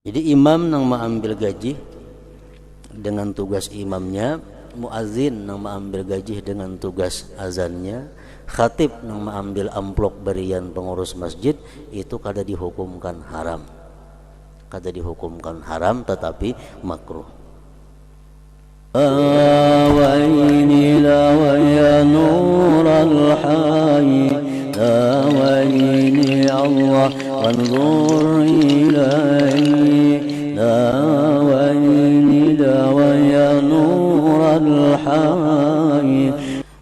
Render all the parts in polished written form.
Jadi imam nang mengambil gaji dengan tugas imamnya, muazin nang mengambil gaji dengan tugas azannya, khatib nang mengambil amplop berian pengurus masjid, itu kada dihukumkan haram. Kada dihukumkan haram tetapi makruh. Waini la wa ya nurul hayy la waini Allah wanzur ilaihi la waini la wa ya nurul hayy.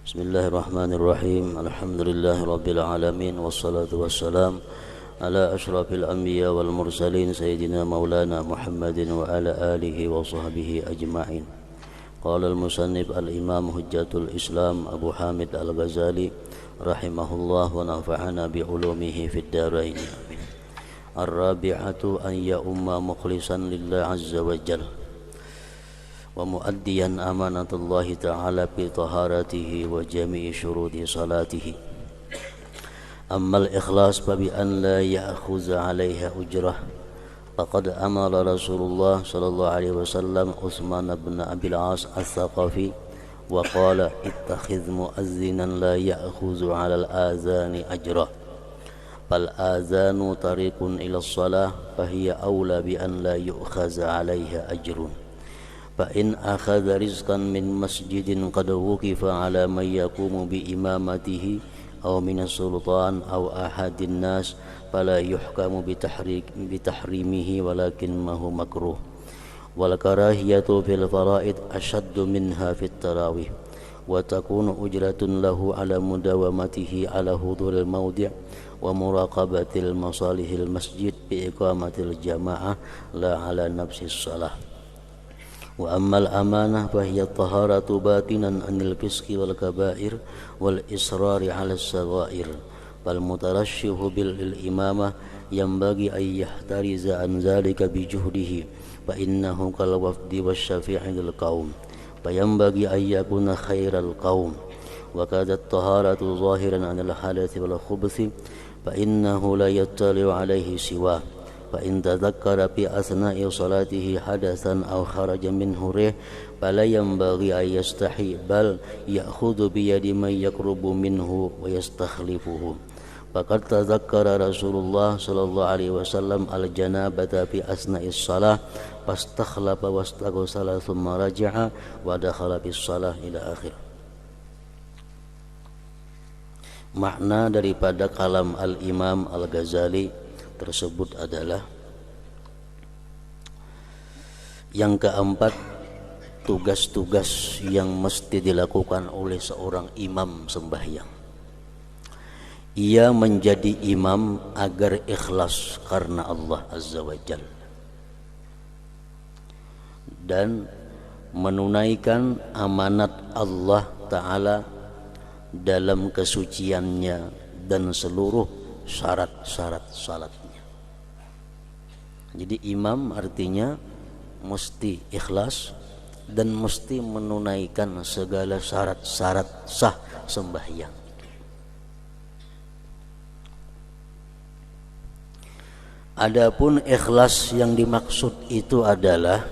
Bismillahirrahmanirrahim. Alhamdulillahirabbil alamin wassalatu wassalam ala asyrafil anbiya wal mursalin sayyidina maulana Muhammadin wa ala alihi wa sahbihi ajma'in. Qala al-musannif al-imam hujjatul islam Abu Hamid al-Ghazali rahimahullah wa nafa'ana bi'ulumihi fid darain amin. Ar-rabi'atu an ya'umma mukhlisan lillah azza wa jalla wa muaddiyan amanatullahi ta'ala bi taharatihi wa jami'i syuruti salatihi. Amma al-ikhlas fa bi an la ya'khudha 'alayha ujrah. Faqad amara Rasulullah sallallahu alaihi wasallam Utsman bin Abil As Ats-Tsaqafi wa qala ittakhidh muazzinan la ya'khudhu 'ala al-azani ajra. Fal azanu tariqun ila as-salah fa hiya awla bi an la yu'khadha 'alayha ajrun. Fa in akhadha rizqan min masjidin qad wuqifa 'ala man yaqumu bi imamatihi aw min as-sultan aw ahadin nas fala yuhkamu bitahrimihi walakin mahu makruh. Wal karahiyatu fil faraid ashaddu minha fit tarawih wa takunu ujratun lahu ala mudawamatihi ala huduril mawdi' wa muraqabatil masalihil masjid bi iqamatil jamaah la ala nafsis salah. Wa ammal amanah fa hiya taharatu batinan anil fisqi wal kaba'ir wal israri ala as-saghair. Fal mutarashshihu bil imamah yanbaghi ay yahtariza an zalika bi juhdihi fa innahu kal wafdi wasyafi'i lil qaum fa yanbaghi ay yakuna khairal qaum wa kadat taharatu zahiran anil hadathi wal khubuthi fa innahu la yattali'u alayhi siwa fa in tadhakkara fi asna'i salatihi hadatsan aw kharaja minhu rih fala yanbaghi ay yastahi bal ya'khudhu bi yadi man yaqrubu minhu wa yastakhlifuhu. Faqad tadzakkara Rasulullah sallallahu alaihi wasallam al-janabata fi asna'is shalah fastakhlafa wastaghsala thumma raja'a wa dakhala bis shalah ila akhir. Makna daripada kalam al-Imam Al-Ghazali tersebut adalah yang keempat, tugas-tugas yang mesti dilakukan oleh seorang imam sembahyang. Ia menjadi imam agar ikhlas karena Allah Azza wa Jalla dan menunaikan amanat Allah Ta'ala dalam kesuciannya dan seluruh syarat-syarat salatnya. Jadi imam artinya mesti ikhlas dan mesti menunaikan segala syarat-syarat sah sembahyang. Adapun ikhlas yang dimaksud itu adalah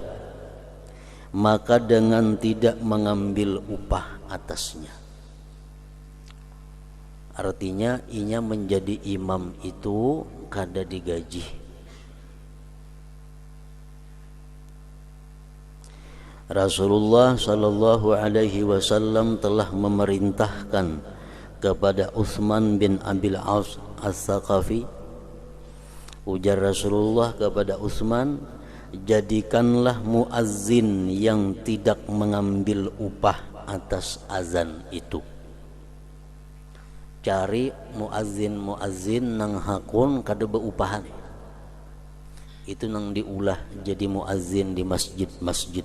maka dengan tidak mengambil upah atasnya. Artinya inya menjadi imam itu kada digaji. Rasulullah sallallahu alaihi wasallam telah memerintahkan kepada Utsman bin Abil As Ats-Tsaqafi. Ujar Rasulullah kepada Utsman, jadikanlah muazzin yang tidak mengambil upah atas azan itu. Cari muazzin nang hakun kada beupahan. Itu nang diulah jadi muazzin di masjid-masjid.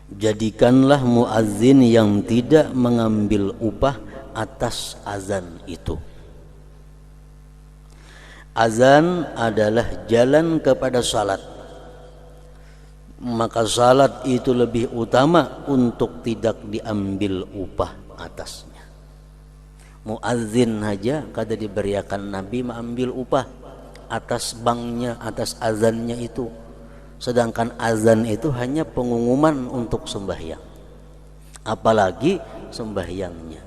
Jadikanlah muazzin yang tidak mengambil upah atas azan itu. Azan adalah jalan kepada salat. Maka salat itu lebih utama untuk tidak diambil upah atasnya. Muazzin saja kada diberiakan Nabi mengambil upah. atas banknya, atas azannya itu. Sedangkan azan itu hanya pengumuman untuk sembahyang, apalagi sembahyangnya.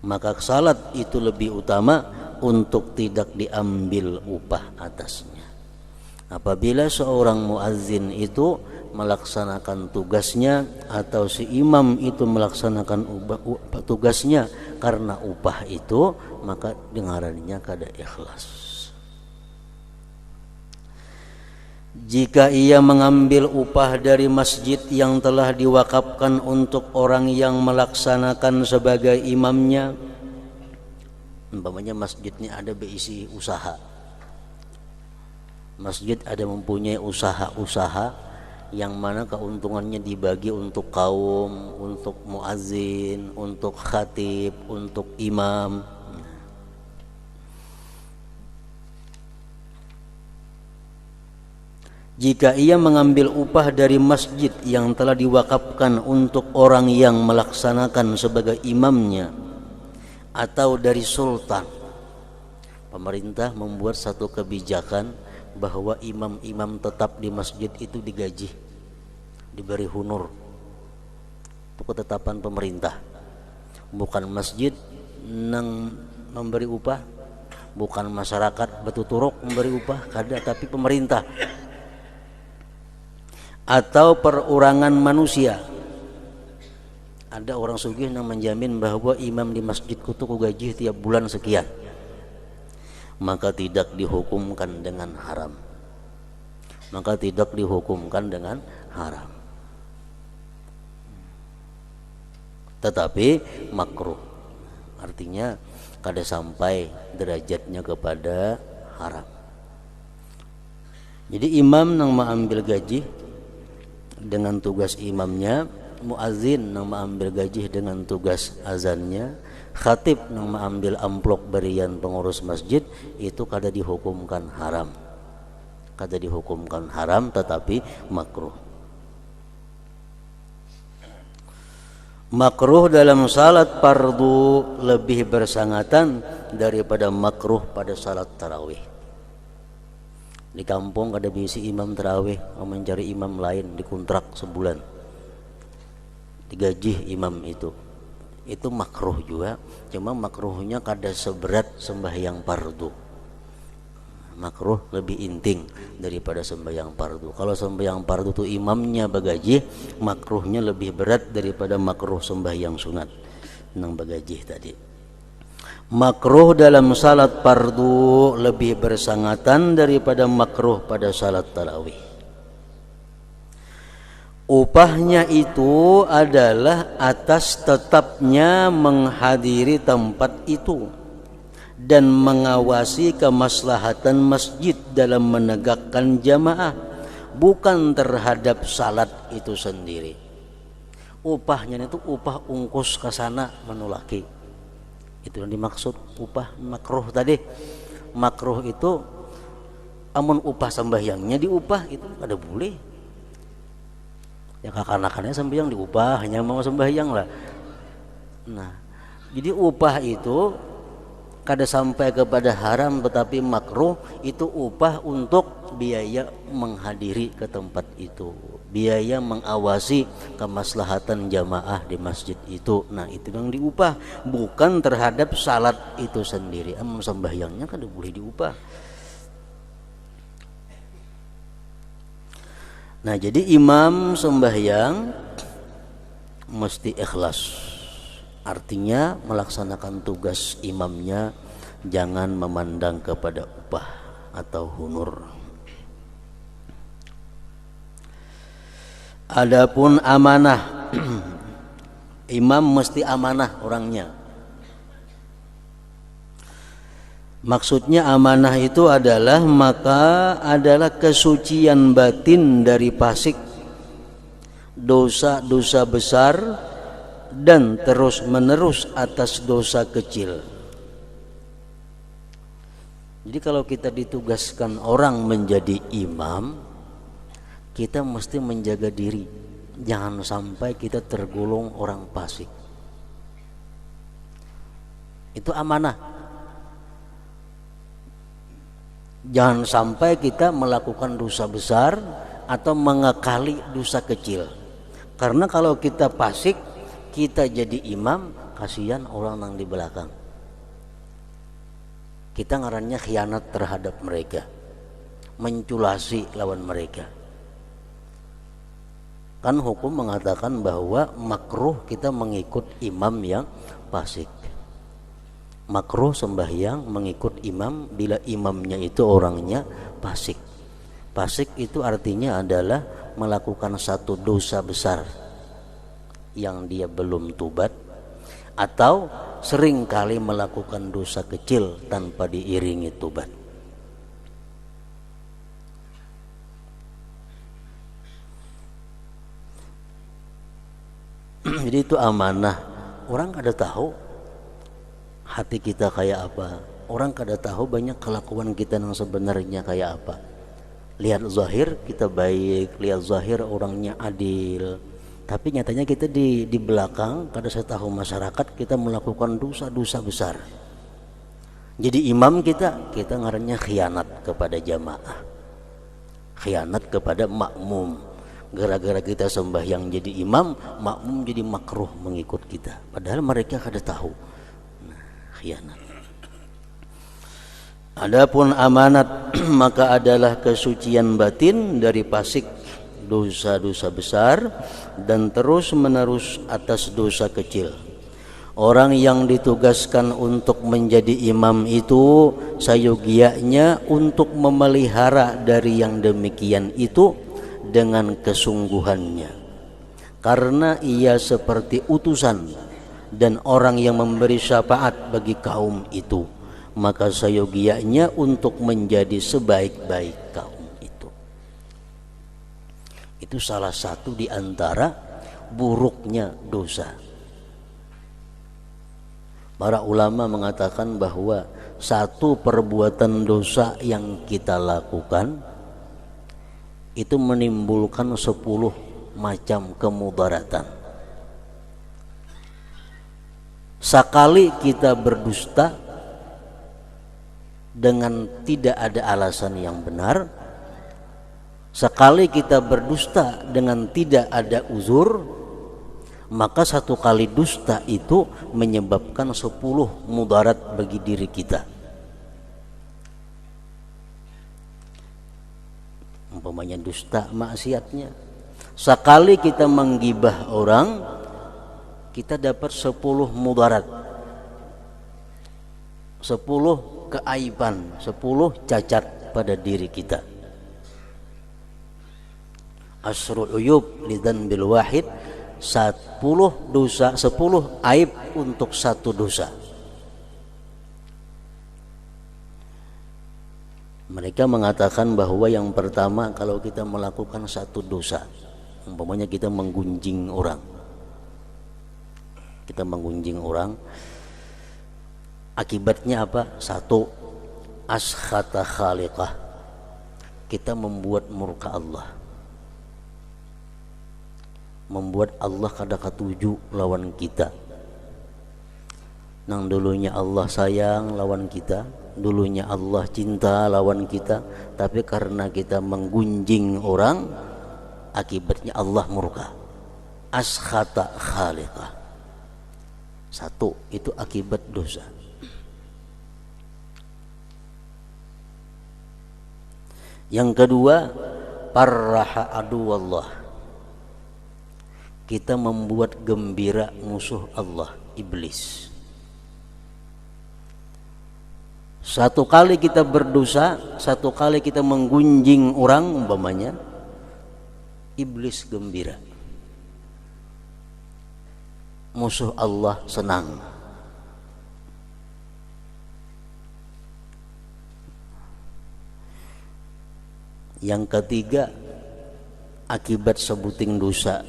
Maka salat itu lebih utama untuk tidak diambil upah atasnya. Apabila seorang muazzin itu melaksanakan tugasnya atau si imam itu melaksanakan tugasnya karena upah itu, maka dengarannya kada ikhlas. Jika ia mengambil upah dari masjid yang telah diwakafkan untuk orang yang melaksanakan sebagai imamnya, umpamanya masjid ini ada berisi usaha, masjid ada mempunyai usaha-usaha yang mana keuntungannya dibagi untuk kaum, untuk muazzin, untuk khatib, untuk imam. Jika ia mengambil upah dari masjid yang telah diwakafkan untuk orang yang melaksanakan sebagai imamnya, atau dari sultan, pemerintah membuat satu kebijakan bahwa imam-imam tetap di masjid itu digaji, diberi honor. Itu ketetapan pemerintah, bukan masjid nang memberi upah, bukan masyarakat betuturuk memberi upah, kada, tapi pemerintah atau perorangan manusia. Ada orang sugih yang menjamin bahwa imam di masjidku itu ku gaji tiap bulan sekian, maka tidak dihukumkan dengan haram. Maka tidak dihukumkan dengan haram, tetapi makruh. Artinya kada sampai derajatnya kepada haram. Jadi imam nang mengambil gaji dengan tugas imamnya, muazzin nang mengambil gaji dengan tugas azannya, khatib nang mengambil amplop berian pengurus masjid, itu kada dihukumkan haram. Kada dihukumkan haram, tetapi makruh. Makruh dalam salat fardu lebih bersangatan daripada makruh pada salat tarawih. Di kampung ada bisi imam tarawih, mencari imam lain, dikontrak sebulan, digaji imam itu makruh juga. Cuma makruhnya kada seberat sembahyang fardu. Makruh lebih inting daripada sembahyang fardu. Kalau sembahyang fardu itu imamnya bagaji, makruhnya lebih berat daripada makruh sembahyang sunat nang bagaji tadi. Makruh dalam salat fardu lebih bersangatan daripada makruh pada salat tarawih. Upahnya itu adalah atas tetapnya menghadiri tempat itu dan mengawasi kemaslahatan masjid dalam menegakkan jamaah, bukan terhadap salat itu sendiri. Upahnya itu upah ungkus ke sana menulaki. Itu yang dimaksud upah makruh tadi. Makruh itu amun upah sembahyangnya diupah, itu ada boleh. Ya kakak-kakaknya sembahyang diupah, hanya mau sembahyang lah. Nah, jadi upah itu kada sampai kepada haram, tetapi makruh itu upah untuk biaya menghadiri ke tempat itu, biaya mengawasi kemaslahatan jamaah di masjid itu. Nah, itu yang diupah, bukan terhadap salat itu sendiri. Amun sembahyangnya kada boleh diupah. Nah, jadi imam sembahyang mesti ikhlas. Artinya melaksanakan tugas imamnya, jangan memandang kepada upah atau honor. Adapun amanah, imam mesti amanah orangnya. Maksudnya amanah itu adalah kesucian batin dari fasik, dosa-dosa besar, dan terus menerus atas dosa kecil. Jadi kalau kita ditugaskan orang menjadi imam, kita mesti menjaga diri, jangan sampai kita tergolong orang fasik. Itu amanah. Jangan sampai kita melakukan dosa besar atau mengekali dosa kecil. Karena kalau kita fasik, kita jadi imam, kasihan orang yang di belakang. Kita ngarannya khianat terhadap mereka, menculasi lawan mereka. Kan hukum mengatakan bahwa makruh kita mengikut imam yang fasik. Makruh sembahyang mengikut imam bila imamnya itu orangnya fasik. Fasik itu artinya adalah melakukan satu dosa besar yang dia belum tobat, atau sering kali melakukan dosa kecil tanpa diiringi tobat. Jadi itu amanah. Orang kada tahu hati kita kayak apa. Orang kada tahu banyak kelakuan kita yang sebenarnya kayak apa. Lihat zahir kita baik, lihat zahir orangnya adil, tapi nyatanya kita di belakang kada tahu masyarakat kita melakukan dosa-dosa besar. Jadi imam kita ngarannya khianat kepada jamaah, khianat kepada makmum. Gara-gara kita sembahyang jadi imam, makmum jadi makruh mengikut kita, padahal mereka kada tahu. Khianat. Adapun amanat maka adalah kesucian batin dari fasik dosa-dosa besar dan terus menerus atas dosa kecil. Orang yang ditugaskan untuk menjadi imam itu sayogianya untuk memelihara dari yang demikian itu dengan kesungguhannya, karena ia seperti utusan dan orang yang memberi syafaat bagi kaum itu, maka sayogianya untuk menjadi sebaik-baik kaum itu. Itu salah satu di antara buruknya dosa. Para ulama mengatakan bahwa satu perbuatan dosa yang kita lakukan itu menimbulkan 10 macam kemudaratan. Sekali kita berdusta dengan tidak ada alasan yang benar, sekali kita berdusta dengan tidak ada uzur, maka satu kali dusta itu menyebabkan 10 mudarat bagi diri kita. Umpamanya dusta maksiatnya, sekali kita menggibah orang kita dapat 10 mudarat, 10 keaiban, 10 cacat pada diri kita. Asrul uyub lidan bil wahid, 10 dosa, 10 aib untuk satu dosa. Mereka mengatakan bahwa yang pertama, kalau kita melakukan satu dosa, umpamanya kita menggunjing orang, akibatnya apa? Satu, askhata khaliqah, kita membuat murka Allah, membuat Allah kada katuju lawan kita. Nang dulunya Allah sayang lawan kita, dulunya Allah cinta lawan kita, tapi karena kita menggunjing orang, akibatnya Allah murka. Askhata khaliqah. Satu, itu akibat dosa. Yang kedua, parraha aduwallah, kita membuat gembira musuh Allah, iblis. Satu kali kita berdosa, satu kali kita menggunjing orang umpamanya, iblis gembira, musuh Allah senang. Yang ketiga, akibat sebuting dosa,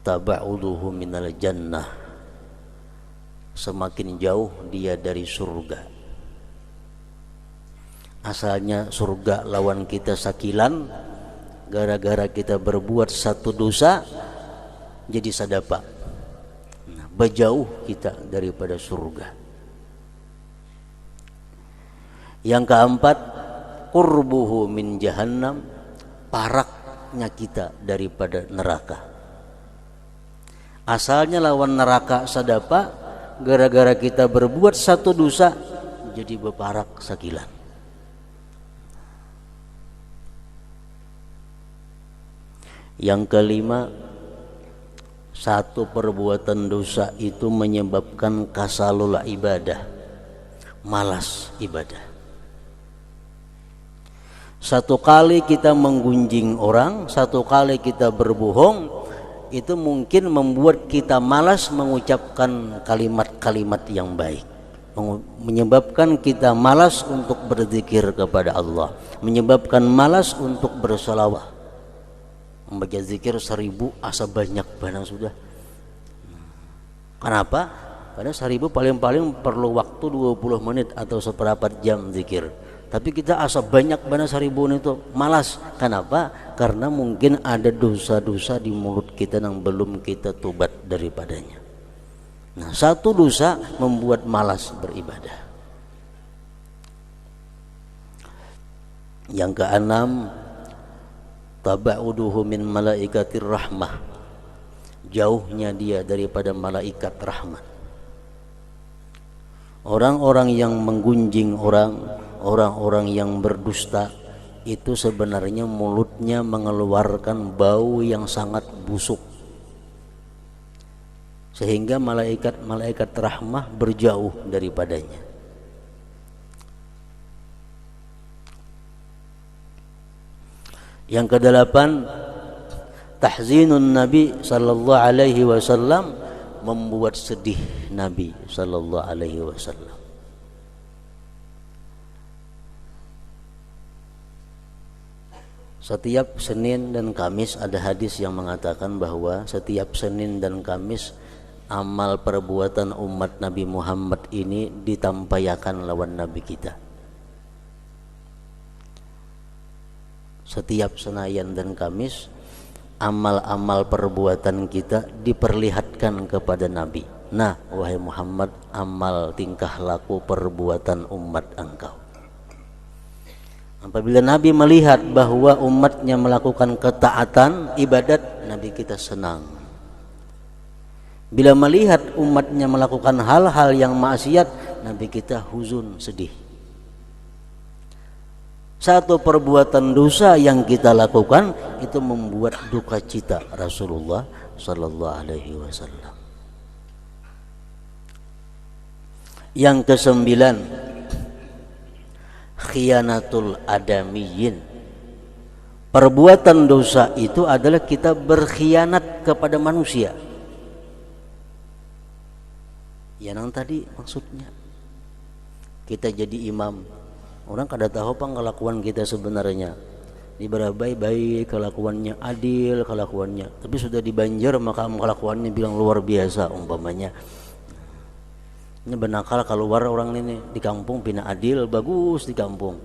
taba'uduhu minal jannah, semakin jauh dia dari surga. Asalnya surga lawan kita sakilan, gara-gara kita berbuat satu dosa jadi sadapa, berjauh kita daripada surga. Yang keempat, qurbuhu min jahannam, paraknya kita daripada neraka. Asalnya lawan neraka sadapa, gara-gara kita berbuat satu dosa jadi beparak sakilan. Yang kelima, satu perbuatan dosa itu menyebabkan kasalul ibadah, malas ibadah. Satu kali kita menggunjing orang, satu kali kita berbohong, itu mungkin membuat kita malas mengucapkan kalimat-kalimat yang baik, menyebabkan kita malas untuk berzikir kepada Allah, menyebabkan malas untuk bersolawat. Membaca zikir 1000 asa banyak barang sudah. Kenapa? Karena 1000 paling-paling perlu waktu 20 menit atau seperempat jam zikir. Tapi kita asa banyak banget 1000 itu malas. Kenapa? Karena mungkin ada dosa-dosa di mulut kita yang belum kita tobat daripadanya. Nah, satu dosa membuat malas beribadah. Yang keenam, tabauduhu min malaikatir rahmah, jauhnya dia daripada malaikat rahmat. Orang-orang yang menggunjing orang-orang yang berdusta itu sebenarnya mulutnya mengeluarkan bau yang sangat busuk, sehingga malaikat rahmah berjauh daripadanya. Yang kedelapan, tahzinun Nabi sallallahu alaihi wasallam, membuat sedih Nabi sallallahu alaihi wasallam. Setiap Senin dan Kamis ada hadis yang mengatakan bahwa setiap Senin dan Kamis amal perbuatan umat Nabi Muhammad ini ditampayakan lawan Nabi kita. Setiap Senayan dan Kamis amal-amal perbuatan kita diperlihatkan kepada Nabi. Nah, wahai Muhammad, amal tingkah laku perbuatan umat engkau. Apabila Nabi melihat bahwa umatnya melakukan ketaatan ibadat, Nabi kita senang. Bila melihat umatnya melakukan hal-hal yang maksiat, Nabi kita huzun, sedih. Satu perbuatan dosa yang kita lakukan itu membuat duka cita Rasulullah sallallahu alaihi wasallam. Yang kesembilan, khiyanatul adamiyyin. Perbuatan dosa itu adalah kita berkhianat kepada manusia. Yang tadi maksudnya kita jadi imam, orang kada tahu apa kelakuan kita sebenarnya. Diberabai baik, kelakuannya adil, kelakuannya. Tapi sudah dibanjir maka kelakuannya bilang luar biasa umpamanya. Ini benakal keluar orang ini di kampung pina adil, bagus di kampung.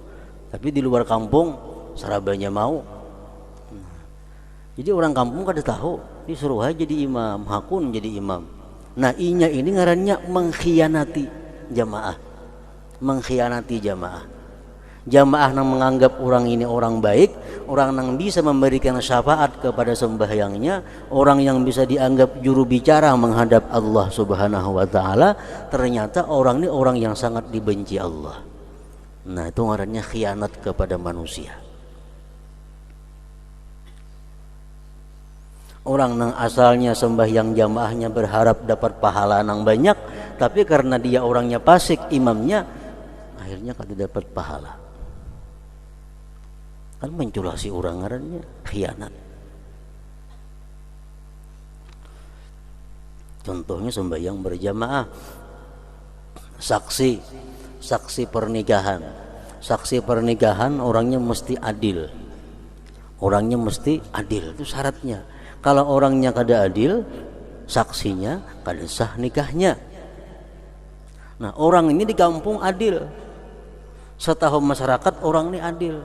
Tapi di luar kampung sarabanya mau. Jadi orang kampung kada tahu, disuruh aja jadi imam, hakun jadi imam. Nah, inya ini ngarannya mengkhianati jamaah. Mengkhianati jamaah. Jamaah yang menganggap orang ini orang baik, orang yang bisa memberikan syafaat kepada sembahyangnya, orang yang bisa dianggap juru bicara menghadap Allah Subhanahu wa taala, ternyata orang ini orang yang sangat dibenci Allah. Nah, itu ngarannya khianat kepada manusia. Orang yang asalnya sembahyang jamaahnya berharap dapat pahala yang banyak, tapi karena dia orangnya fasik imamnya, akhirnya kada dapat pahala. Kan menculasi orang ngarannya khianat. Contohnya sembahyang berjamaah, saksi pernikahan. Saksi pernikahan orangnya mesti adil. Orangnya mesti adil, itu syaratnya. Kalau orangnya kada adil, saksinya kada sah nikahnya. Nah, orang ini di kampung adil, setahu masyarakat orang ini adil,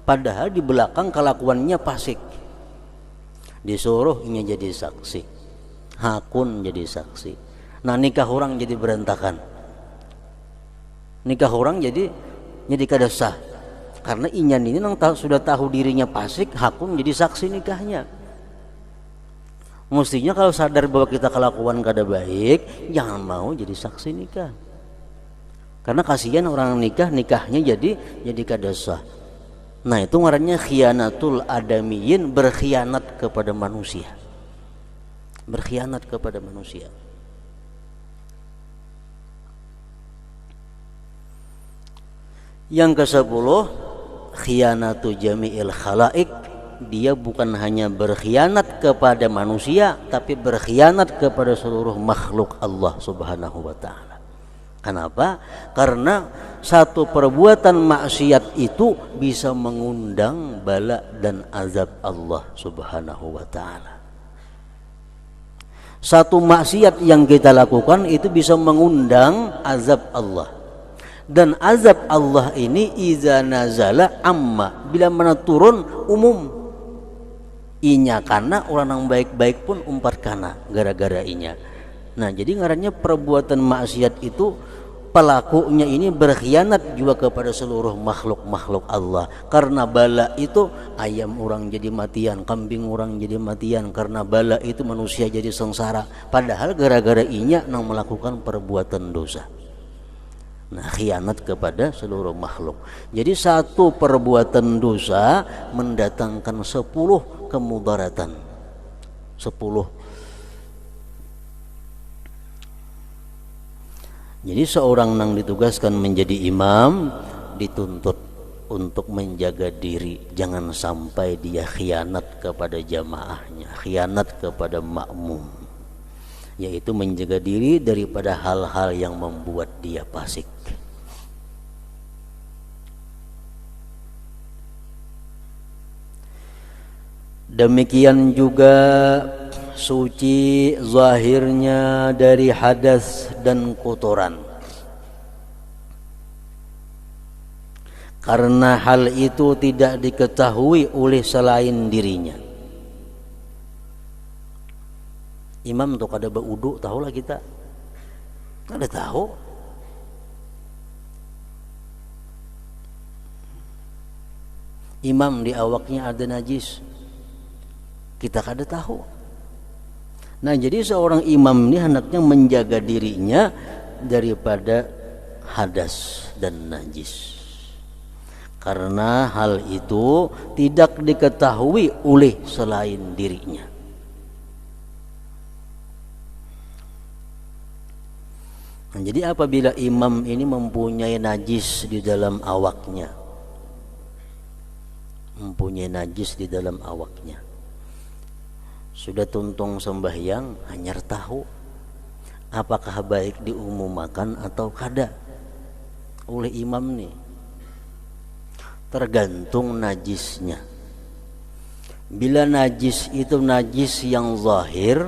padahal di belakang kelakuannya fasik. Disuruh ini jadi saksi, hakun jadi saksi. Nah, nikah orang jadi berantakan, nikah orang jadi kada sah. Karena inyan ini sudah tahu dirinya fasik, hakun jadi saksi nikahnya. Mestinya kalau sadar bahwa kita kelakuan kada baik, jangan mau jadi saksi nikah. Karena kasihan orang nikahnya jadi kada sah. Nah, itu ngarannya khianatul adamiyin, berkhianat kepada manusia. Berkhianat kepada manusia. Yang ke-10, khianatu jami'il khalaik. Dia bukan hanya berkhianat kepada manusia, tapi berkhianat kepada seluruh makhluk Allah Subhanahu wa ta'ala. Kenapa? Karena satu perbuatan maksiat itu bisa mengundang bala dan azab Allah Subhanahu wa ta'ala. Satu maksiat yang kita lakukan itu bisa mengundang azab Allah. Dan azab Allah ini iza nazala amma, bila mana turun umum. Inya karena orang yang baik-baik pun umpat kana gara-gara inya. Nah, jadi ngarannya perbuatan maksiat itu pelakunya ini berkhianat juga kepada seluruh makhluk-makhluk Allah. Karena bala itu ayam orang jadi matian, kambing orang jadi matian. Karena bala itu manusia jadi sengsara. Padahal gara-gara inya nang melakukan perbuatan dosa. Nah, khianat kepada seluruh makhluk. Jadi satu perbuatan dosa mendatangkan 10 kemudaratan. 10. Jadi seorang nang ditugaskan menjadi imam dituntut untuk menjaga diri, jangan sampai dia khianat kepada jamaahnya, khianat kepada makmum, yaitu menjaga diri daripada hal-hal yang membuat dia fasik. Demikian juga suci zahirnya dari hadas dan kotoran, karena hal itu tidak diketahui oleh selain dirinya. Imam tuh kada berwudu, tahulah kita. Kada tahu. Imam di awaknya ada najis, kita kada tahu. Nah, jadi seorang imam ini hendaknya menjaga dirinya daripada hadas dan najis. Karena hal itu tidak diketahui oleh selain dirinya. Nah, jadi apabila imam ini mempunyai najis di dalam awaknya, sudah tuntung sembahyang, hanyar tahu apakah baik diumumkan atau kada oleh imam nih. Tergantung najisnya. Bila najis itu najis yang zahir,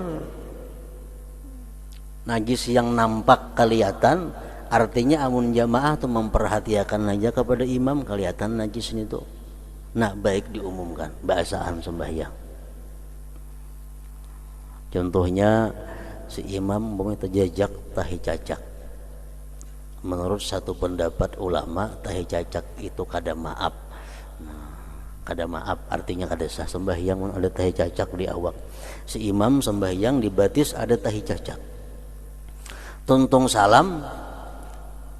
najis yang nampak kelihatan, artinya amun jamaah tuh memperhatikan aja kepada imam, kelihatan najis itu. Nah, baik diumumkan bahasaan sembahyang. Contohnya si imam terjejak tahi cacak. Menurut satu pendapat ulama, tahi cacak itu kada maaf. Nah, kada maaf artinya kada sah sembahyang ada tahi cacak di awak. Si imam sembahyang di batis ada tahi cacak. Tuntung salam,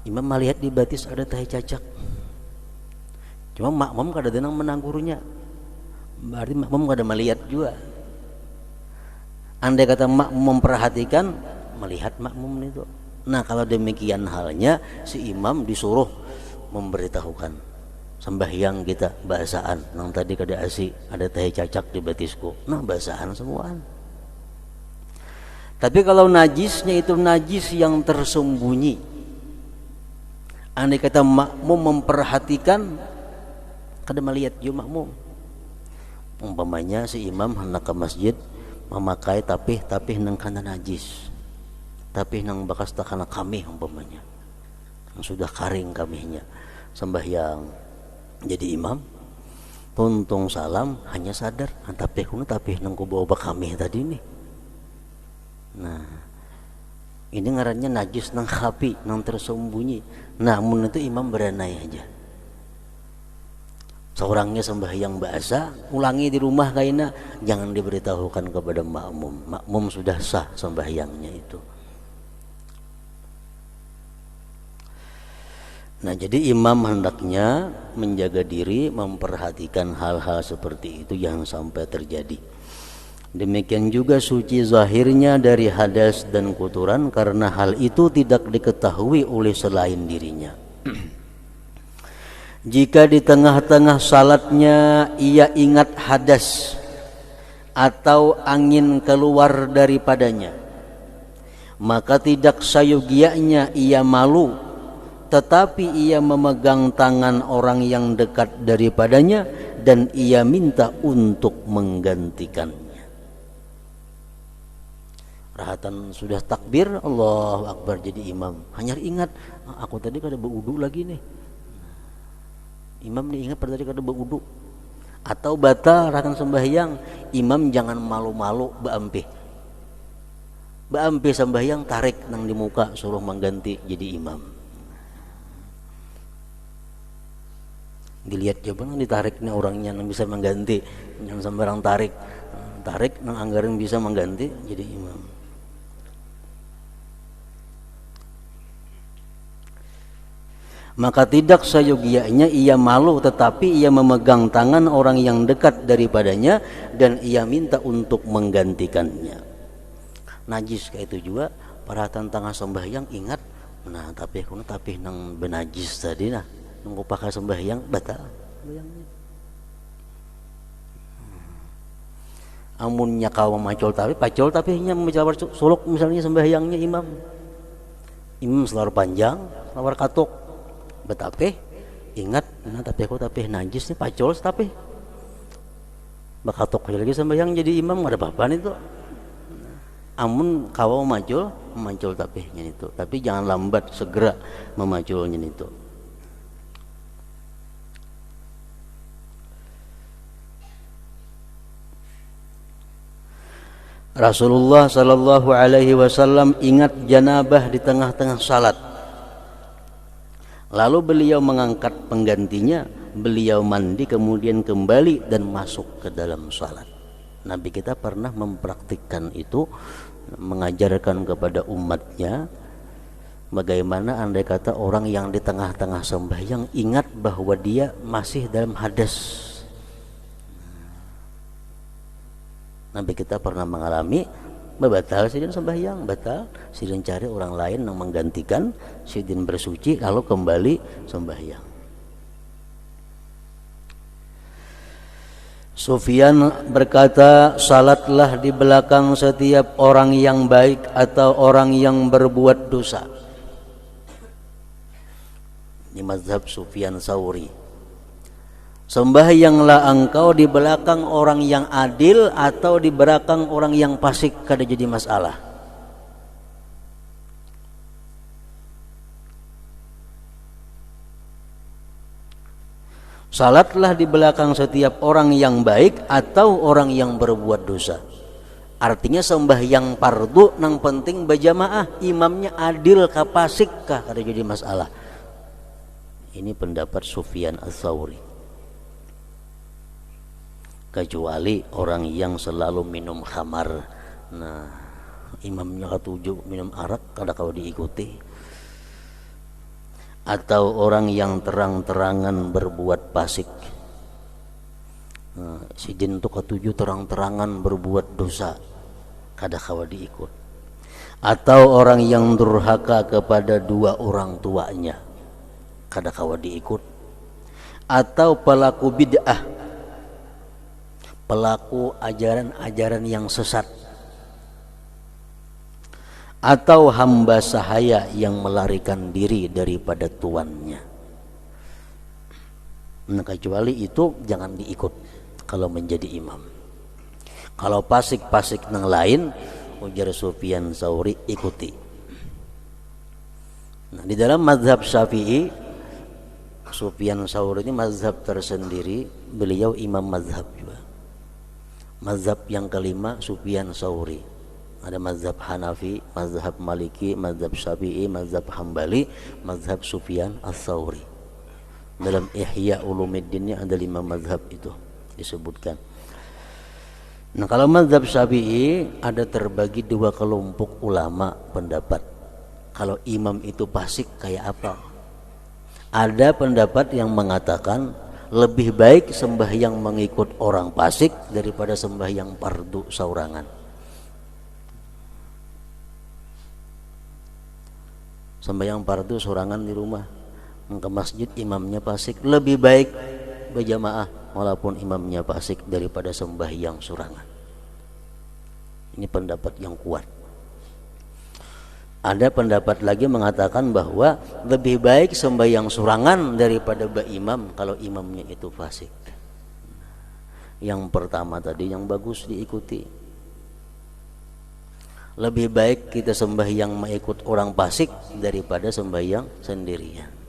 imam melihat di batis ada tahi cacak. Cuma makmum kada denang menanggurnya. Berarti makmum kada melihat juga. Andai kata makmum memperhatikan, melihat makmum itu. Nah, kalau demikian halnya, si imam disuruh memberitahukan sembahyang kita bahasaan. Nang tadi kada asi ada tahi cacak di batisku. Nah, bahasaan semuaan. Tapi kalau najisnya itu najis yang tersembunyi, andai kata makmum memperhatikan, kada melihat juga makmum. Umpamanya si imam hendak ke masjid memakai tapih nang kana najis, tapih nang bakas takana kamih umpamanya, yang sudah karing kamihnya, sembahyang jadi imam, tuntung salam hanya sadar tapih nang kubawa kamih tadi nih. Nah, ini ngarannya najis nang khafi, nang tersembunyi. Namun itu imam beranai aja. seorangnya sembahyang biasa, ulangi di rumah kaina, jangan diberitahukan kepada makmum. Makmum sudah sah sembahyangnya itu. Nah, jadi imam hendaknya menjaga diri, memperhatikan hal-hal seperti itu jangan sampai terjadi. Demikian juga suci zahirnya dari hadas dan kotoran karena hal itu tidak diketahui oleh selain dirinya. Jika di tengah-tengah salatnya ia ingat hadas atau angin keluar daripadanya, maka tidak sayogianya ia malu, tetapi ia memegang tangan orang yang dekat daripadanya dan ia minta untuk menggantikannya. Rahatan sudah takbir, Allahu Akbar jadi imam, hanya ingat aku tadi kada berwudu lagi nih. Imam nih ingat pada tadi kada berwudu. Atau batal rakan sembahyang, imam jangan malu-malu beampih. Beampih sembahyang tarik nang di muka suruh mengganti jadi imam. Dilihat coba nang ditarik nih orangnya nang bisa mengganti, jangan sembarang tarik. Tarik nang anggaran bisa mengganti jadi imam. Maka tidak sayogianya ia malu, tetapi ia memegang tangan orang yang dekat daripadanya dan ia minta untuk menggantikannya. Najis kayak itu juga para tentang sembahyang ingat, nah tapi nang benajis tadi nah nunggu pakai sembahyang batal. Amunnya kau macul tapi nya menjawab suluk misalnya sembahyangnya imam selawar panjang, selawar katuk. Betape ingat nah tapi najis nih pacol tapi bakatok lagi sembahyang jadi imam ada apa-apa itu. Amun kawau macul tapi nya itu, tapi jangan lambat segera memaculnya itu. Rasulullah sallallahu alaihi wasallam ingat janabah di tengah-tengah salat. Lalu beliau mengangkat penggantinya, beliau mandi kemudian kembali dan masuk ke dalam salat. Nabi kita pernah mempraktikkan itu, mengajarkan kepada umatnya bagaimana andai kata orang yang di tengah-tengah sembahyang ingat bahwa dia masih dalam hadas. Nabi kita pernah mengalami batal sidin sembahyang, batal sidin cari orang lain yang menggantikan, sidin bersuci lalu kembali sembahyang. Sufyan berkata, salatlah di belakang setiap orang yang baik atau orang yang berbuat dosa. Ini mazhab Sufyan Tsauri. Sembahyanglah engkau di belakang orang yang adil atau di belakang orang yang fasik, kada jadi masalah. Salatlah di belakang setiap orang yang baik atau orang yang berbuat dosa. Artinya sembahyang fardu nang penting berjamaah, imamnya adil kah fasik kah kada jadi masalah. Ini pendapat Sufyan Ats-Tsauri. Kecuali orang yang selalu minum khamar, nah imamnya ketujuh minum arak kada kau diikuti, atau orang yang terang-terangan berbuat fasik, nah, sidin tu ketujuh terang-terangan berbuat dosa kada kau diikut, atau orang yang durhaka kepada dua orang tuanya kada kau diikut, atau pelaku bid'ah, pelaku ajaran-ajaran yang sesat, atau hamba sahaya yang melarikan diri daripada tuannya. Nah, kecuali itu jangan diikut kalau menjadi imam. Kalau fasik-fasik yang lain, ujar Sufyan Tsauri, ikuti. Nah, di dalam mazhab Syafi'i, Sufyan Tsauri ini mazhab tersendiri, beliau imam mazhab juga. Mazhab yang kelima Sufyan Tsauri. Ada mazhab Hanafi, mazhab Maliki, mazhab Syafi'i, mazhab Hambali, mazhab Sufyan Ats-Tsauri. Dalam Ihya Ulumuddinnya ada 5 mazhab itu disebutkan. Nah, kalau mazhab Syafi'i ada terbagi 2 kelompok ulama pendapat. Kalau imam itu fasik kayak apa? Ada pendapat yang mengatakan lebih baik sembahyang mengikut orang fasik daripada sembahyang fardu saurangan. Sembahyang fardu saurangan di rumah, ke masjid imamnya fasik, lebih baik berjamaah walaupun imamnya fasik daripada sembahyang saurangan. Ini pendapat yang kuat. Ada pendapat lagi mengatakan bahwa lebih baik sembahyang surangan daripada imam kalau imamnya itu fasik. Yang pertama tadi yang bagus diikuti. Lebih baik kita sembahyang mengikut orang fasik daripada sembahyang sendirian.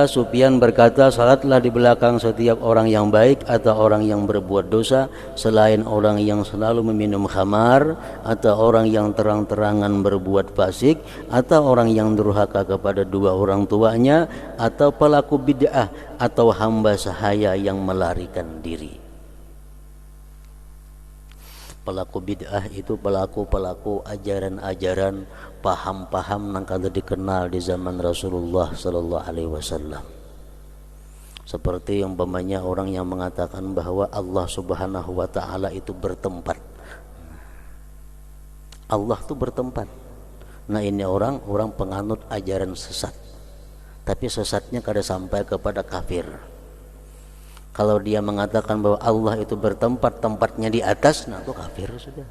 Sufyan berkata, salatlah di belakang setiap orang yang baik atau orang yang berbuat dosa, selain orang yang selalu meminum khamar, atau orang yang terang-terangan berbuat fasik, atau orang yang durhaka kepada 2 orang tuanya, atau pelaku bid'ah, atau hamba sahaya yang melarikan diri. Pelaku bid'ah itu pelaku ajaran-ajaran, paham-paham yang kada dikenal di zaman Rasulullah sallallahu alaihi wasallam. Seperti umpamanya orang yang mengatakan bahwa Allah Subhanahu wa taala itu bertempat. Allah itu bertempat. Nah, ini orang penganut ajaran sesat. Tapi sesatnya kada sampai kepada kafir. Kalau dia mengatakan bahwa Allah itu bertempat, tempatnya di atas, nah itu kafir sudah.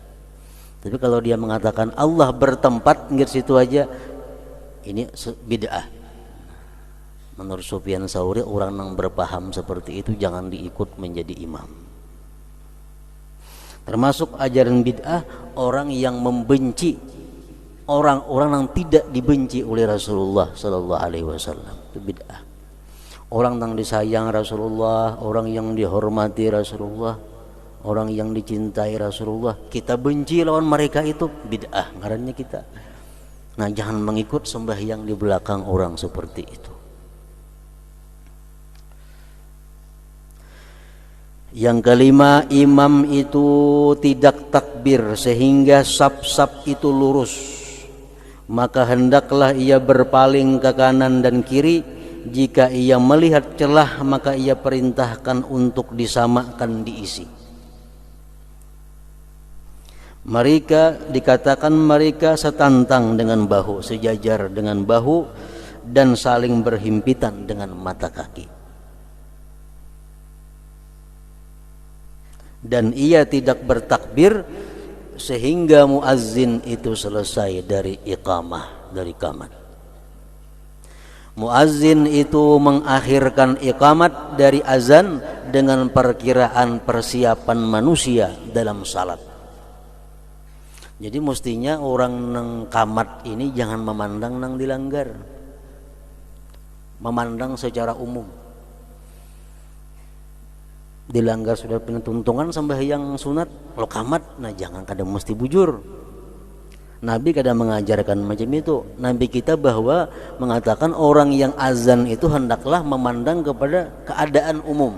Tapi kalau dia mengatakan Allah bertempat di situ aja, ini bid'ah. Menurut Sufyan Tsauri, orang yang berpaham seperti itu jangan diikut menjadi imam. Termasuk ajaran bid'ah orang yang membenci orang-orang yang tidak dibenci oleh Rasulullah sallallahu alaihi wasallam, itu bid'ah. Orang yang disayang Rasulullah, orang yang dihormati Rasulullah, orang yang dicintai Rasulullah, kita benci lawan mereka, itu bid'ah ngarannya kita. Nah, jangan mengikut sembahyang di belakang orang seperti itu. Yang kelima, imam itu tidak takbir sehingga saf-saf itu lurus. Maka hendaklah ia berpaling ke kanan dan kiri. Jika ia melihat celah, maka ia perintahkan untuk disamakan diisi. Mereka dikatakan mereka setantang dengan bahu, sejajar dengan bahu, dan saling berhimpitan dengan mata kaki. Dan ia tidak bertakbir sehingga muazzin itu selesai dari iqamah, dari qamat. Muazzin itu mengakhirkan iqamat dari azan dengan perkiraan persiapan manusia dalam salat. Jadi mestinya orang nang qamat ini jangan memandang nang dilanggar, memandang secara umum. Dilanggar sudah penuntungan sembahyang sunat, kalau qamat, nah jangan kadang mesti bujur. Nabi kadang mengajarkan macam itu. Nabi kita bahwa mengatakan orang yang azan itu hendaklah memandang kepada keadaan umum.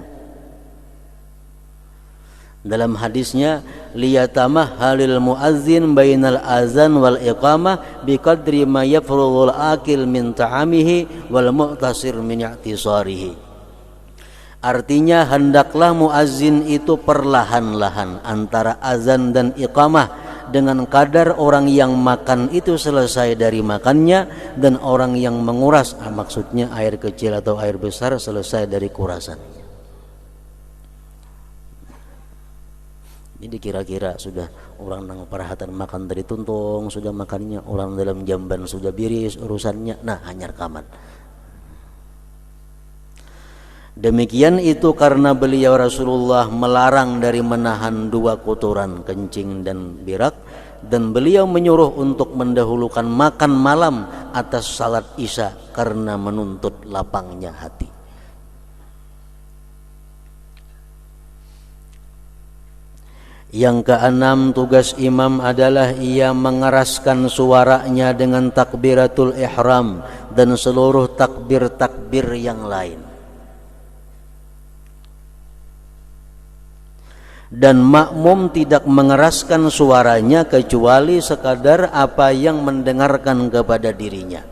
Dalam hadisnya, liyatamah halil muazzin bainal azan wal iqamah biqadri ma yafrughul akil min ta'amihi wal mu'tasir min i'tisarihi. Artinya hendaklah muazzin itu perlahan-lahan antara azan dan iqamah dengan kadar orang yang makan itu selesai dari makannya dan orang yang menguras, maksudnya air kecil atau air besar, selesai dari kurasannya. Jadi kira-kira sudah orang yang perhatian makan dari tuntung, sudah makannya, orang dalam jamban sudah biris urusannya, nah hanyar kaman. Demikian itu karena beliau Rasulullah melarang dari menahan 2 kotoran, kencing dan berak, dan beliau menyuruh untuk mendahulukan makan malam atas salat isya karena menuntut lapangnya hati. Yang keenam, tugas imam adalah ia mengeraskan suaranya dengan takbiratul ihram dan seluruh takbir-takbir yang lain. Dan makmum tidak mengeraskan suaranya kecuali sekadar apa yang mendengarkan kepada dirinya.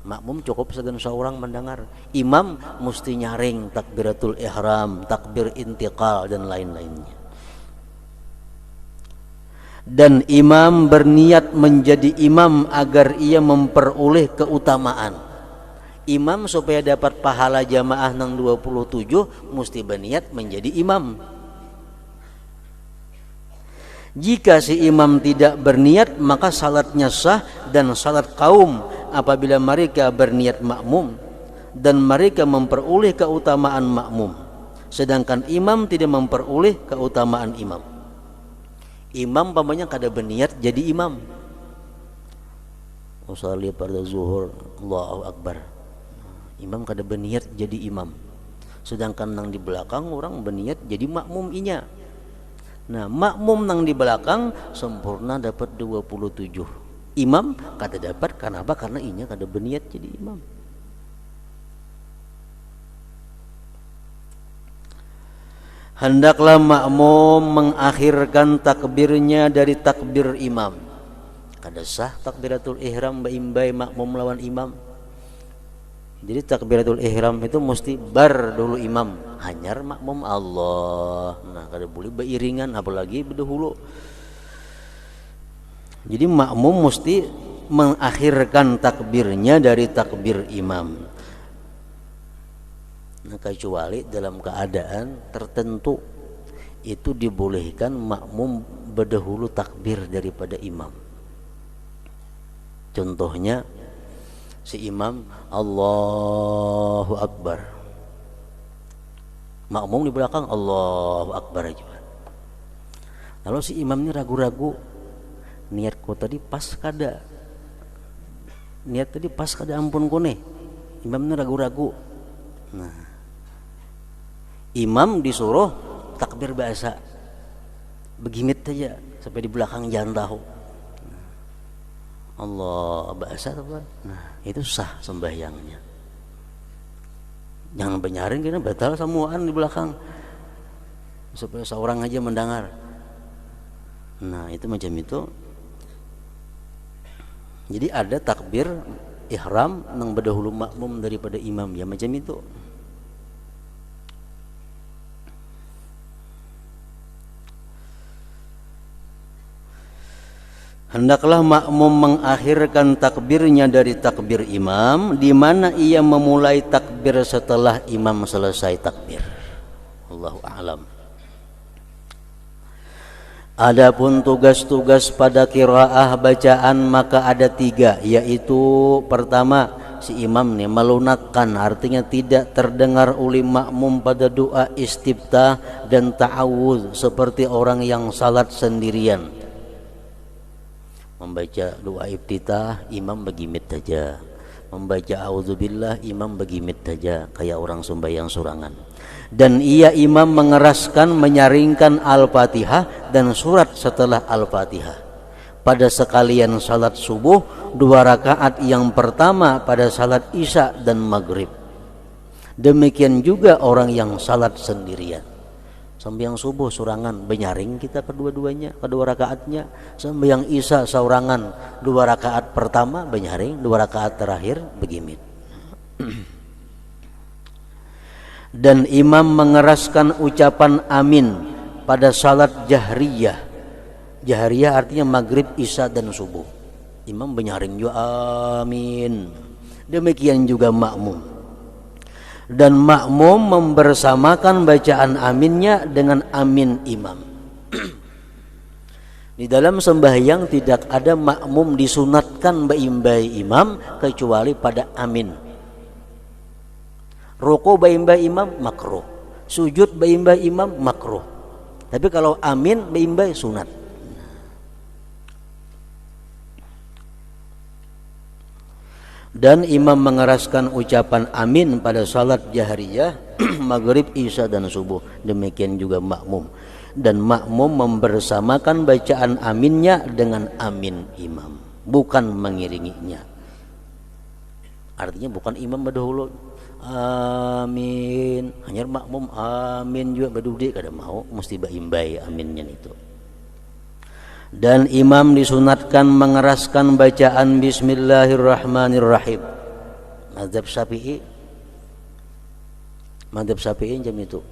Makmum cukup segan seorang mendengar. Imam mesti nyaring takbiratul ihram, takbir intiqal dan lain-lainnya. Dan imam berniat menjadi imam agar ia memperoleh keutamaan. Imam supaya dapat pahala jamaah nang 27 mesti berniat menjadi imam. Jika si imam tidak berniat, maka salatnya sah dan salat kaum apabila mereka berniat makmum dan mereka memperoleh keutamaan makmum, sedangkan imam tidak memperoleh keutamaan imam. Imam pamannya kada berniat jadi imam. Usalli pada zuhur, Allahu Akbar. Imam kada berniat jadi imam, sedangkan nang di belakang orang berniat jadi makmum inya. Nah, makmum nang di belakang sempurna dapat 27. Imam kada dapat, kenapa? Karena inya kada berniat jadi imam. Hendaklah makmum mengakhirkan takbirnya dari takbir imam. Kada sah takbiratul ihram baimbai makmum lawan imam. Jadi takbiratul ihram itu mesti bar dulu imam, hanyar makmum Allah. Nah, kada boleh beriringan apalagi berdahulu. Jadi makmum mesti mengakhirkan takbirnya dari takbir imam. Nah, kecuali dalam keadaan tertentu itu dibolehkan makmum berdahulu takbir daripada imam. Contohnya si imam Allahu Akbar, makmum di belakang Allahu Akbar aja. Lalu si imamnya ragu-ragu, niat ko tadi pas kada, niat tadi pas kada ampun kone, imamnya ragu-ragu. Nah, imam disuruh takbir biasa, begimit aja sampai di belakang jangan tahu. Allah bahasa teman. Nah, itu sah sembahyangnya. Jangan benyarin kena batal semuaan di belakang. Supaya seorang aja mendengar. Nah, itu macam itu. Jadi ada takbir ihram nang berdahulu makmum daripada imam ya macam itu. Hendaklah makmum mengakhirkan takbirnya dari takbir imam, di mana ia memulai takbir setelah imam selesai takbir. Allahu a'lam. Adapun tugas-tugas pada qiraah bacaan maka ada 3, yaitu pertama, si imam nih melunakkan, artinya tidak terdengar oleh makmum pada doa istiftah dan ta'awudz seperti orang yang salat sendirian. Membaca doa iftitah imam begimit saja, membaca auzubillah imam begimit saja kayak orang sembahyang sorangan. Dan ia imam mengeraskan menyaringkan Al-Fatihah dan surat setelah Al-Fatihah pada sekalian salat subuh 2 rakaat yang pertama pada salat isya dan maghrib. Demikian juga orang yang salat sendirian. Sembahyang subuh sorangan benyaring kita kedua-duanya, kedua rakaatnya. Sembahyang isya sorangan 2 rakaat pertama benyaring, 2 rakaat terakhir begimit. Dan imam mengeraskan ucapan amin pada salat jahriyah. Jahriyah artinya maghrib, isya dan subuh. Imam benyaring juga amin. Demikian juga makmum. Dan makmum membersamakan bacaan aminnya dengan amin imam. Di dalam sembahyang tidak ada makmum disunatkan baimbai imam kecuali pada amin. Ruku baimbai imam makruh, sujud baimbai imam makruh. Tapi kalau amin baimbai sunat. Dan imam mengeraskan ucapan amin pada salat jahriyah, maghrib, isya dan subuh. Demikian juga makmum. dan makmum membersamakan bacaan aminnya dengan amin imam, bukan mengiringinya. Artinya bukan imam berdahulu amin, hanya makmum amin juga berdudi, kada mau, mesti baimbai aminnya itu. Dan imam disunatkan mengeraskan bacaan bismillahirrahmanirrahim. Mazhab Syafi'i jam itu.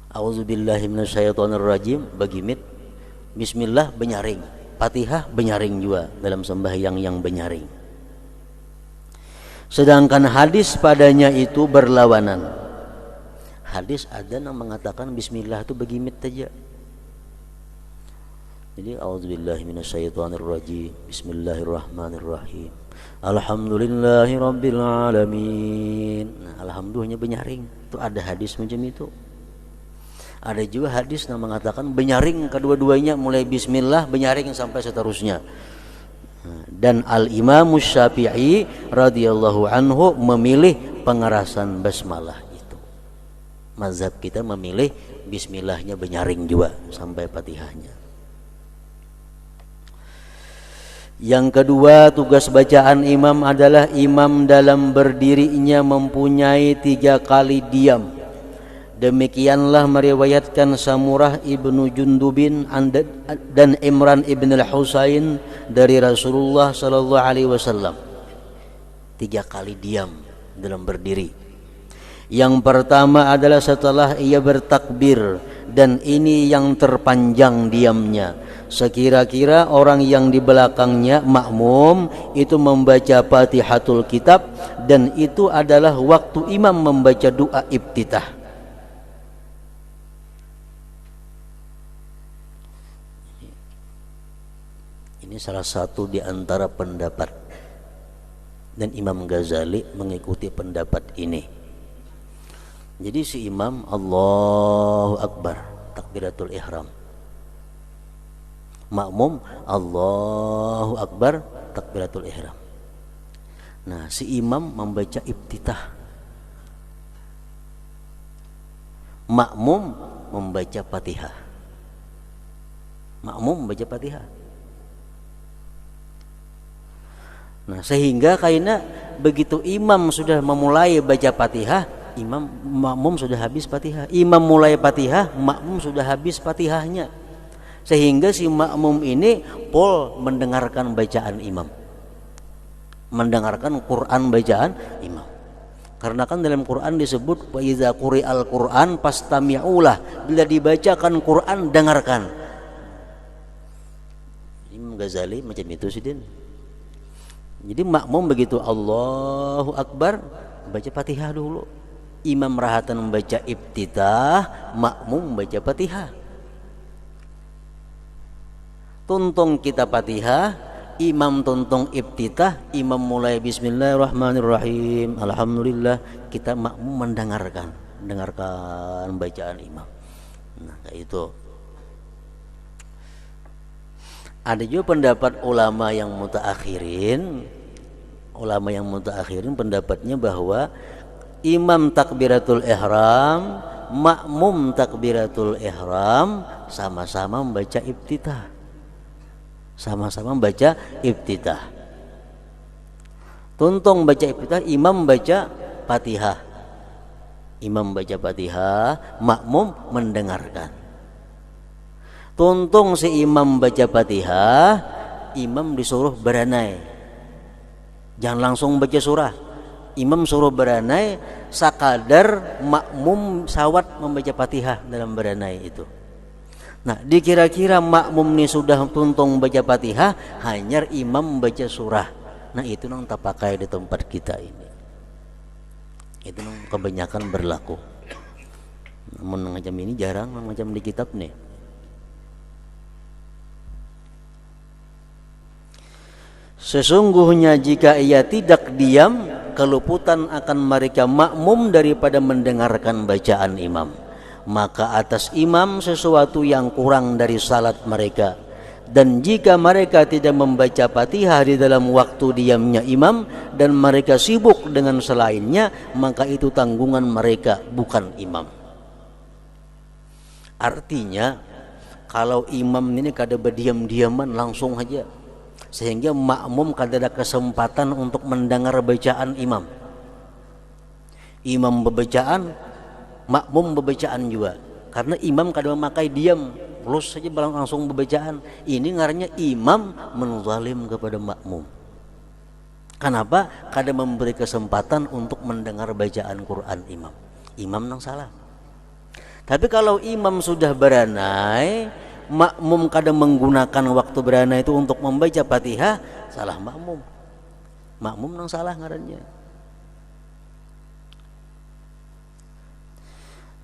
A'udzubillahi minasyaitonirrajim bagimit. Bismillah benyaring, Fatihah benyaring juga dalam sembahyang yang benyaring. Sedangkan hadis padanya itu berlawanan. Hadis ada yang mengatakan bismillah itu begimit saja. Jadi a'udzubillahi minasyaitonirrajim, bismillahirrahmanirrahim, alhamdulillahirabbil alamin. Nah, alhamdulillahnya benyaring. Itu ada hadis macam itu. Ada juga hadis yang mengatakan benyaring kedua-duanya, mulai bismillah benyaring sampai seterusnya. Dan Al-Imam Syafi'i radhiyallahu anhu memilih pengerasan basmalah itu. Mazhab kita memilih bismillahnya benyaring juga sampai Fatihahnya. Yang kedua, tugas bacaan imam adalah imam dalam berdirinya mempunyai 3 kali diam. Demikianlah meriwayatkan Samurah ibnu Jundubin dan Imran ibn al-Husain dari Rasulullah sallallahu alaihi wasallam. 3 kali diam dalam berdiri. Yang pertama adalah setelah ia bertakbir, dan ini yang terpanjang diamnya. Sekira-kira orang yang di belakangnya makmum itu membaca Fatihatul Kitab, dan itu adalah waktu imam membaca doa iftitah. Ini salah satu di antara pendapat, dan Imam Ghazali mengikuti pendapat ini. Jadi si imam Allahu Akbar, takbiratul ihram. Makmum Allahu Akbar, takbiratul ihram. Nah, si imam membaca iftitah, makmum membaca Fatihah. Makmum membaca Fatihah. Nah, sehingga karena begitu imam sudah memulai baca Fatihah, makmum sudah habis Fatihah. Imam mulai Fatihah, makmum sudah habis Fatihahnya. Sehingga si makmum ini mendengarkan bacaan imam, mendengarkan Quran bacaan imam. Karena kan dalam Quran disebut wa iza quri'al Quran fastami'ulah, bila dibacakan Quran dengarkan. Imam Ghazali macam itu sih din. Jadi makmum begitu Allahu Akbar baca Fatihah dulu. Imam rahatan membaca iftitah, makmum membaca Fatihah. Tuntung kita Fatihah, imam tuntung iftitah, imam mulai bismillahirrahmanirrahim, alhamdulillah, kita makmum mendengarkan bacaan imam. Nah, kayak itu. Ada juga pendapat ulama yang mutaakhirin pendapatnya bahwa imam takbiratul ihram, makmum takbiratul ihram sama-sama membaca iftitah. Sama-sama membaca iftitah. Tuntung baca iftitah, imam baca Fatihah. Imam baca Fatihah, makmum mendengarkan. Tuntung si imam baca Fatihah, imam disuruh beranai. Jangan langsung baca surah. Imam suruh beranai sakadar makmum sawat membaca Fatihah dalam beranai itu. Nah, dikira-kira makmum ini sudah tuntung baca Fatihah, hanya imam baca surah. Nah, itu nang tak pakai di tempat kita ini. Itu nang kebanyakan berlaku. Namun macam ini jarang, macam di kitab nih. Sesungguhnya jika ia tidak diam, keluputan akan mereka makmum daripada mendengarkan bacaan imam. Maka atas imam sesuatu yang kurang dari salat mereka. Dan jika mereka tidak membaca Fatihah di dalam waktu diamnya imam dan mereka sibuk dengan selainnya, maka itu tanggungan mereka, bukan imam. Artinya kalau imam ini kada berdiam-diaman langsung aja, sehingga makmum kada ada kesempatan untuk mendengar bacaan imam. Imam berbacaan, makmum berbacaan juga. Karena imam kada memakai diam, terus saja langsung berbacaan. Ini ngarannya imam menzalim kepada makmum. Kenapa? Kada memberi kesempatan untuk mendengar bacaan Quran imam. Imam nang salah. Tapi kalau imam sudah beranai, makmum kada menggunakan waktu beranai itu untuk membaca Fatihah, salah makmum. Makmum nang salah ngarannya.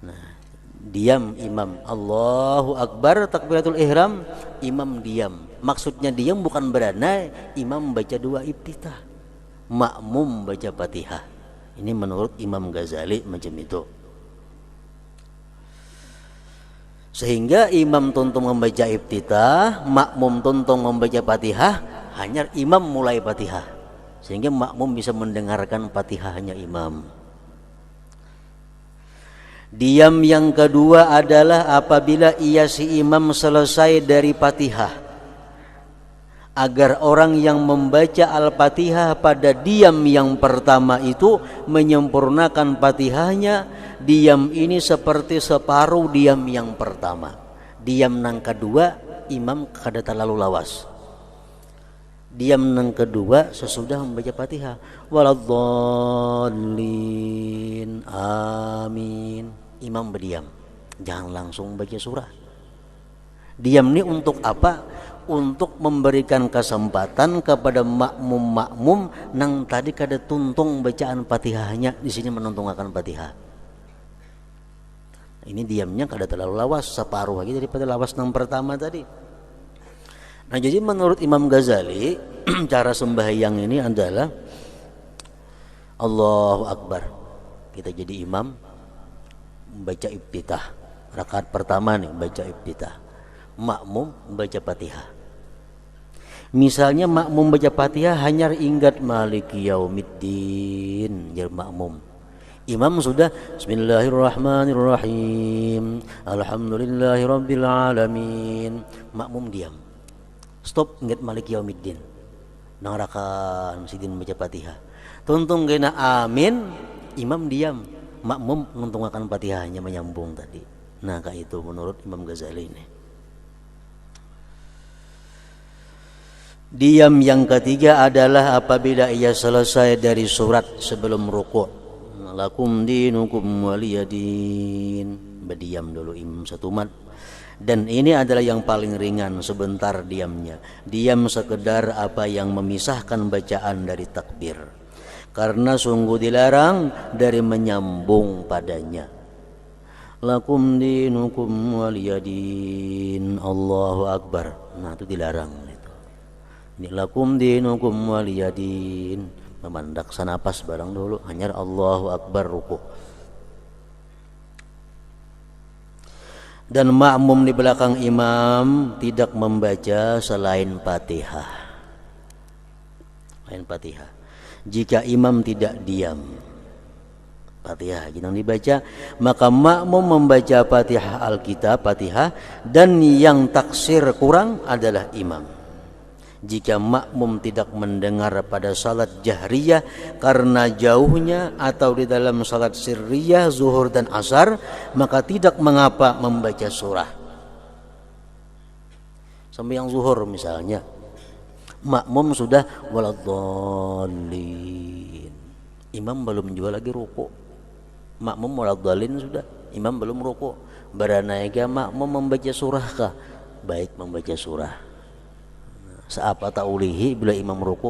Nah, diam imam, Allahu Akbar, takbiratul ihram, imam diam. Maksudnya diam bukan beranai, imam baca dua iftitah, makmum baca Fatihah. Ini menurut Imam Ghazali macam itu. Sehingga imam tuntung membaca iftitah, makmum tuntung membaca Fatihah, hanya imam mulai Fatihah, sehingga makmum bisa mendengarkan Fatihahnya imam. Diam yang kedua adalah apabila si imam selesai dari Fatihah, agar orang yang membaca Al-Fatihah pada diam yang pertama itu menyempurnakan Fatihahnya. Diam ini seperti separuh diam yang pertama. Diam nang kedua imam kada terlalu lawas. Diam nang kedua sesudah membaca Fatihah, waladhdallin, amin, imam berdiam, jangan langsung baca surah. Diam ini untuk apa? Untuk memberikan kesempatan kepada makmum-makmum nang tadi kada tuntung bacaan Fatihahnya, di sini menuntungkan Fatihah. Ini diamnya kada terlalu lawas, separuh lagi daripada lawas nang pertama tadi. Nah, jadi menurut Imam Ghazali cara sembahyang ini adalah Allahu Akbar, kita jadi imam baca iftitah, rakaat pertama nih baca iftitah, makmum baca Fatihah. Misalnya makmum baca Fatihah hanya ingat Maliki Yaumiddin, jar makmum. Imam sudah Bismillahirrahmanirrahim, Alhamdulillahirabbil alamin. Makmum diam. Stop ingat Maliki Yaumiddin. Nang rakaat sidin baca Fatihah. Tuntung kena amin, imam diam. Makmum nuntungakan Fatihahnya menyambung tadi. Nah, kayak itu menurut Imam Ghazali ini. Diam yang ketiga adalah apabila ia selesai dari surat sebelum rukuk. Lakum dinukum waliyadin. Berdiam dulu imam satu mat. Dan ini adalah yang paling ringan, sebentar diamnya. Diam sekedar apa yang memisahkan bacaan dari takbir. Karena sungguh dilarang dari menyambung padanya. Lakum dinukum waliyadin, Allahu Akbar. Nah, itu dilarang itu. Ini lakum dinukum waliyadin. Memandak sanapas barang dulu, hanya Allahu Akbar ruku. Dan makmum di belakang imam tidak membaca selain Fatihah. Selain Fatihah. Jika imam tidak diam, Fatihah jangan dibaca, maka makmum membaca Fatihah Alkitab, Fatihah, dan yang taksir kurang adalah imam. Jika makmum tidak mendengar pada salat jahriyah karena jauhnya atau di dalam salat sirriyah zuhur dan asar, maka tidak mengapa membaca surah. Sembahyang zuhur misalnya, makmum sudah waladhdallin, imam belum juga lagi ruku. Makmum waladhdallin sudah, imam belum ruku. Beranaiga makmum membaca surah kah? Baik membaca surah. Seapa ta'ulihi bila imam ruku.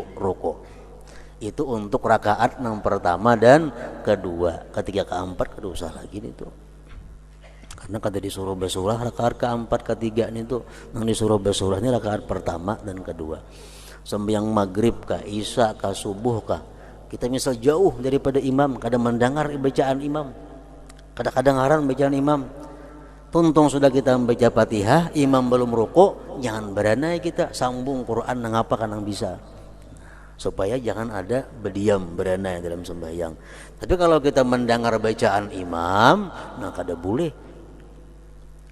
Itu untuk rakaat yang pertama dan kedua. Ketiga keempat kada usah lagi itu. Karena kada disuruh bersurah rakaat keempat ketiga itu, yang disuruh bersurah ini rakaat pertama dan kedua. Sembahyang maghrib kah, isya kah, subuh kah, kita misal jauh daripada imam, kada mendengar bacaan imam, kadang-kadang ngaran bacaan imam. Tuntung sudah kita membaca Fatihah, imam belum ruku, jangan beranai kita sambung Quran nang apa kan nang bisa. Supaya jangan ada berdiam beranai dalam sembahyang. Tapi kalau kita mendengar bacaan imam, nah kada boleh.